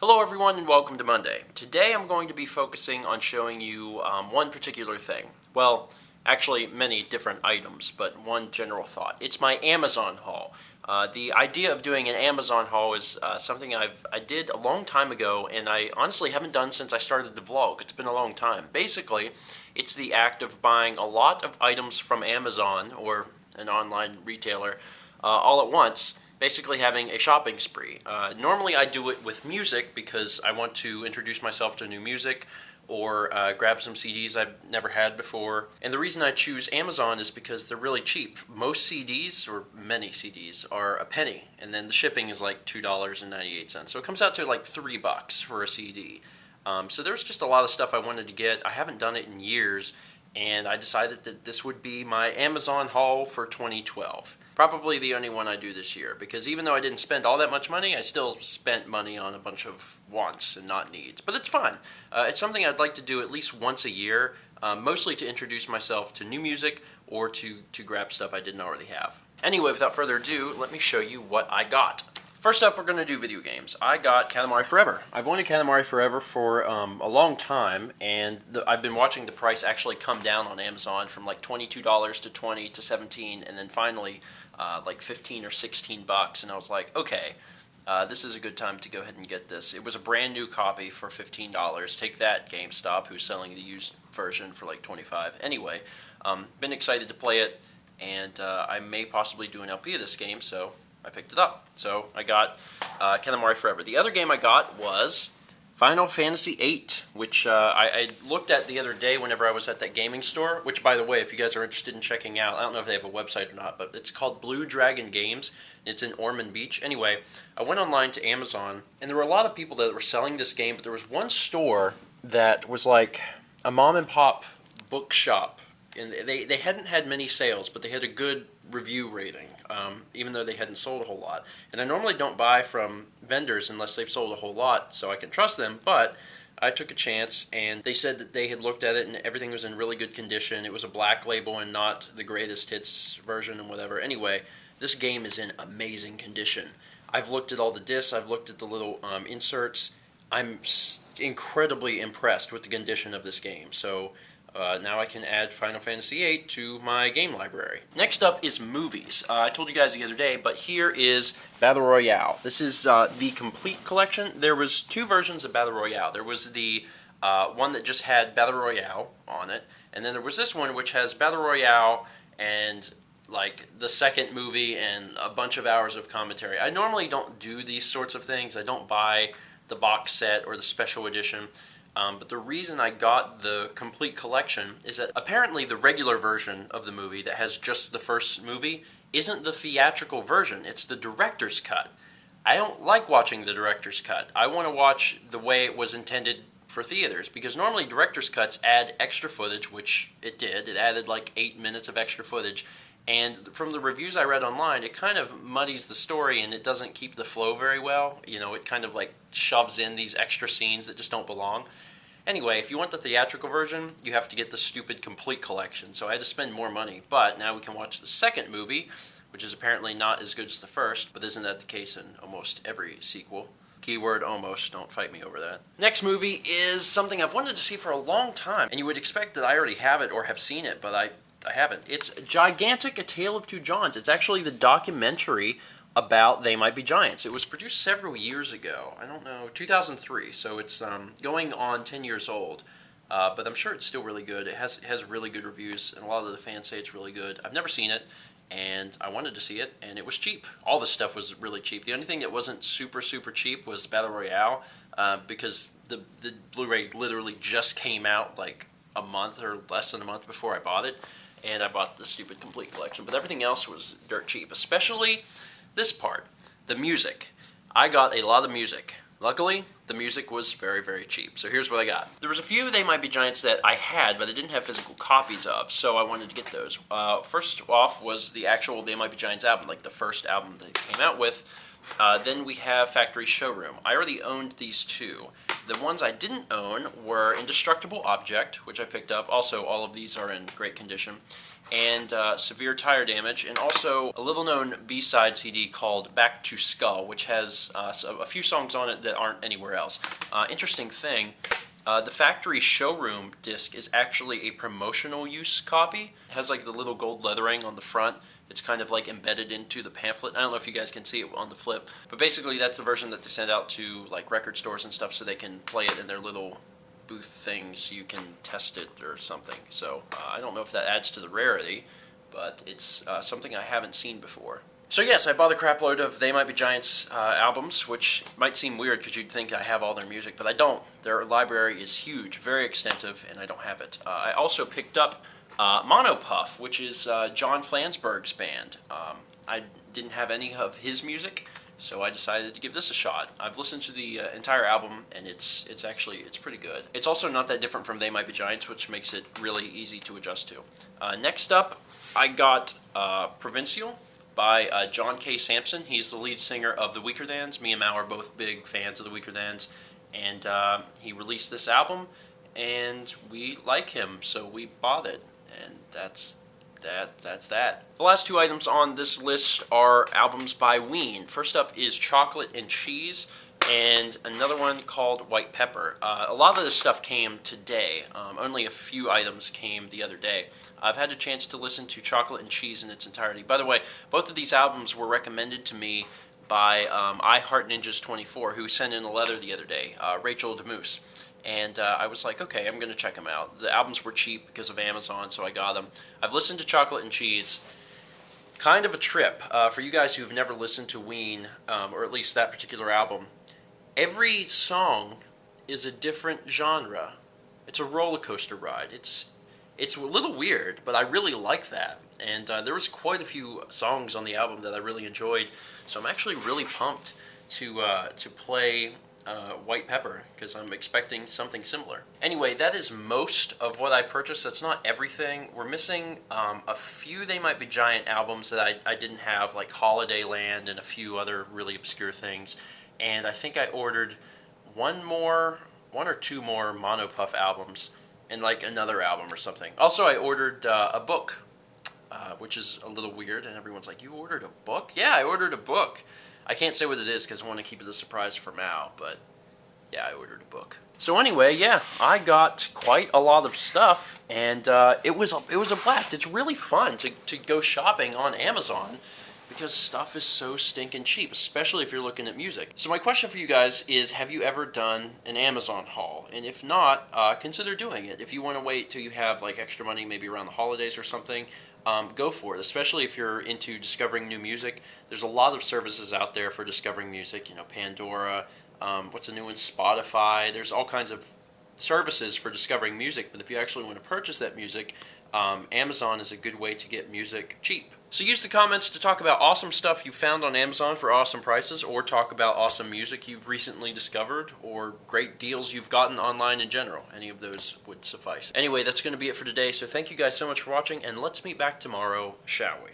Hello everyone and welcome to Monday. Today I'm going to be focusing on showing you one particular thing. Well, actually many different items, but one general thought. It's my Amazon haul. The idea of doing an Amazon haul is something I did a long time ago, and I honestly haven't done since I started the vlog. It's been a long time. Basically, it's the act of buying a lot of items from Amazon or an online retailer all at once. Basically having a shopping spree. Normally I do it with music because I want to introduce myself to new music or grab some CDs I've never had before. And the reason I choose Amazon is because they're really cheap. Most CDs, or many CDs, are a penny, and then the shipping is like $2.98. So it comes out to like $3 for a CD. So there's just a lot of stuff I wanted to get. I haven't done it in years, and I decided that this would be my Amazon haul for 2012. Probably the only one I do this year, because even though I didn't spend all that much money, I still spent money on a bunch of wants and not needs. But it's fun. It's something I'd like to do at least once a year, mostly to introduce myself to new music or to grab stuff I didn't already have. Anyway, without further ado, let me show you what I got. First up, we're going to do video games. I got Katamari Forever. I've wanted Katamari Forever for a long time, and I've been watching the price actually come down on Amazon from like $22 to $20 to $17, and then finally like $15 or $16, and I was like, okay, this is a good time to go ahead and get this. It was a brand new copy for $15. Take that, GameStop, who's selling the used version for like $25. Anyway, been excited to play it, and I may possibly do an LP of this game, so I picked it up. So I got Katamari Forever. The other game I got was Final Fantasy VIII, which I looked at the other day whenever I was at that gaming store, which, by the way, if you guys are interested in checking out, I don't know if they have a website or not, but it's called Blue Dragon Games. It's in Ormond Beach. Anyway, I went online to Amazon, and there were a lot of people that were selling this game, but there was one store that was like a mom-and-pop bookshop, and they hadn't had many sales, but they had a good review rating, even though they hadn't sold a whole lot. And I normally don't buy from vendors unless they've sold a whole lot, so I can trust them, but I took a chance, and they said that they had looked at it and everything was in really good condition. It was a black label and not the greatest hits version and whatever. Anyway, this game is in amazing condition. I've looked at all the discs, I've looked at the little inserts. I'm incredibly impressed with the condition of this game, so now I can add Final Fantasy VIII to my game library. Next up is movies. I told you guys the other day, but here is Battle Royale. This is the complete collection. There was two versions of Battle Royale. There was the one that just had Battle Royale on it, and then there was this one which has Battle Royale and like the second movie and a bunch of hours of commentary. I normally don't do these sorts of things. I don't buy the box set or the special edition. But the reason I got the complete collection is that apparently the regular version of the movie that has just the first movie isn't the theatrical version, it's the director's cut. I don't like watching the director's cut. I want to watch the way it was intended for theaters, because normally director's cuts add extra footage, which it did. It added like 8 minutes of extra footage, and from the reviews I read online, it kind of muddies the story and it doesn't keep the flow very well. You know, it kind of like shoves in these extra scenes that just don't belong. Anyway, if you want the theatrical version, you have to get the stupid complete collection, so I had to spend more money. But now we can watch the second movie, which is apparently not as good as the first, but isn't that the case in almost every sequel? Keyword almost, don't fight me over that. Next movie is something I've wanted to see for a long time, and you would expect that I already have it or have seen it, but I haven't. It's Gigantic, A Tale of Two Johns. It's actually the documentary about They Might Be Giants. It was produced several years ago. I don't know, 2003, so it's going on 10 years old. But I'm sure it's still really good. It has really good reviews, and a lot of the fans say it's really good. I've never seen it, and I wanted to see it, and it was cheap. All the stuff was really cheap. The only thing that wasn't super, super cheap was Battle Royale, because the Blu-ray literally just came out like a month or less than a month before I bought it, and I bought the stupid complete collection. But everything else was dirt cheap, especially this part, the music. I got a lot of music. Luckily, the music was very, very cheap. So here's what I got. There was a few They Might Be Giants that I had, but I didn't have physical copies of, so I wanted to get those. First off was the actual They Might Be Giants album, like the first album they came out with. Then we have Factory Showroom. I already owned these two. The ones I didn't own were Indestructible Object, which I picked up. Also, all of these are in great condition. And Severe Tire Damage, and also a little-known B-side CD called Back to Skull, which has a few songs on it that aren't anywhere else. Interesting thing, the Factory Showroom disc is actually a promotional use copy. It has like the little gold lettering on the front. It's kind of like embedded into the pamphlet. I don't know if you guys can see it on the flip, but basically that's the version that they send out to like record stores and stuff so they can play it in their little booth things. You can test it or something. So I don't know if that adds to the rarity, but it's something I haven't seen before. So yes, I bought a crap load of They Might Be Giants albums, which might seem weird because you'd think I have all their music, but I don't. Their library is huge, very extensive, and I don't have it. I also picked up Monopuff, which is John Flansburgh's band. I didn't have any of his music, so I decided to give this a shot. I've listened to the entire album, and it's pretty good. It's also not that different from They Might Be Giants, which makes it really easy to adjust to. Next up, I got Provincial by John K. Sampson. He's the lead singer of the Weakerthans. Me and Mal are both big fans of the Weakerthans, and he released this album, and we like him, so we bought it, and that's that. The last two items on this list are albums by Ween. First up is Chocolate and Cheese, and another one called White Pepper. A lot of this stuff came today. Only a few items came the other day. I've had a chance to listen to Chocolate and Cheese in its entirety. By the way, both of these albums were recommended to me by I Heart Ninjas 24, who sent in a letter the other day, Rachel DeMoose. And I was like, okay, I'm going to check them out. The albums were cheap because of Amazon, so I got them. I've listened to Chocolate and Cheese. Kind of a trip. For you guys who've never listened to Ween, or at least that particular album, every song is a different genre. It's a roller coaster ride. It's a little weird, but I really like that. And there was quite a few songs on the album that I really enjoyed, so I'm actually really pumped to play White Pepper, because I'm expecting something similar. Anyway, that is most of what I purchased. That's not everything. We're missing a few They Might Be Giant albums that I didn't have, like Holiday Land and a few other really obscure things. And I think I ordered one or two more Monopuff albums and like another album or something. Also, I ordered a book, which is a little weird, and everyone's like, you ordered a book? Yeah, I ordered a book. I can't say what it is because I want to keep it a surprise for Mal, but yeah, I ordered a book. So anyway, yeah, I got quite a lot of stuff, and it was a blast. It's really fun to go shopping on Amazon because stuff is so stinking cheap, especially if you're looking at music. So my question for you guys is, have you ever done an Amazon haul? And if not, consider doing it. If you want to wait till you have like extra money, maybe around the holidays or something, go for it, especially if you're into discovering new music. There's a lot of services out there for discovering music, you know, Pandora, what's the new one, Spotify. There's all kinds of services for discovering music, but if you actually want to purchase that music, Amazon is a good way to get music cheap. So use the comments to talk about awesome stuff you found on Amazon for awesome prices, or talk about awesome music you've recently discovered, or great deals you've gotten online in general. Any of those would suffice. Anyway, that's going to be it for today, so thank you guys so much for watching, and let's meet back tomorrow, shall we?